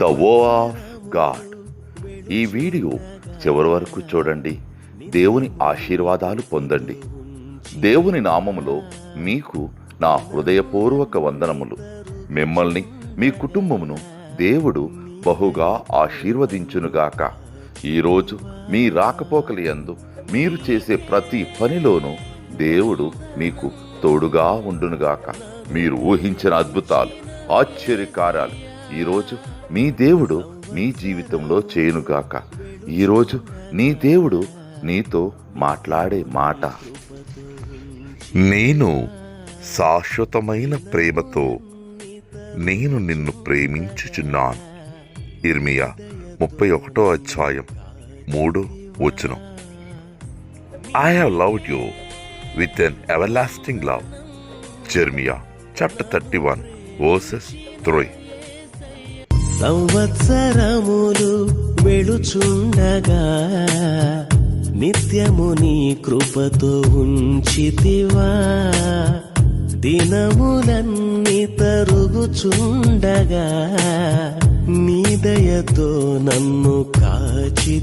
The వో of God. ఈ video చివరి వరకు చూడండి. దేవుని ఆశీర్వాదాలు పొందండి. దేవుని నామములో మీకు నా హృదయపూర్వక వందనములు. మిమ్మల్ని మీ కుటుంబమును దేవుడు బహుగా ఆశీర్వదించునుగాక. ఈరోజు మీ రాకపోకలి యందు మీరు చేసే ప్రతి పనిలోనూ దేవుడు మీకు తోడుగా ఉండునుగాక. మీరు ఊహించిన అద్భుతాలు, ఆశ్చర్యకార్యాలు ఈరోజు మీ దేవుడు మీ జీవితంలో చేయునుగాక. ఈరోజు నీ దేవుడు నీతో మాట్లాడే మాట, నేను శాశ్వతమైన ప్రేమతో నేను నిన్ను ప్రేమించుచున్నాను. ఇర్మియా 31:3. I have loved you with an everlasting love. Jeremiah chapter 31:3. సంవత్సరములు వెళుచుండగా నిత్యము నీ కృపతో ఉంచితివా. దినములన్నీ తరుగుచుండగా నీ దయతో నన్ను కాచి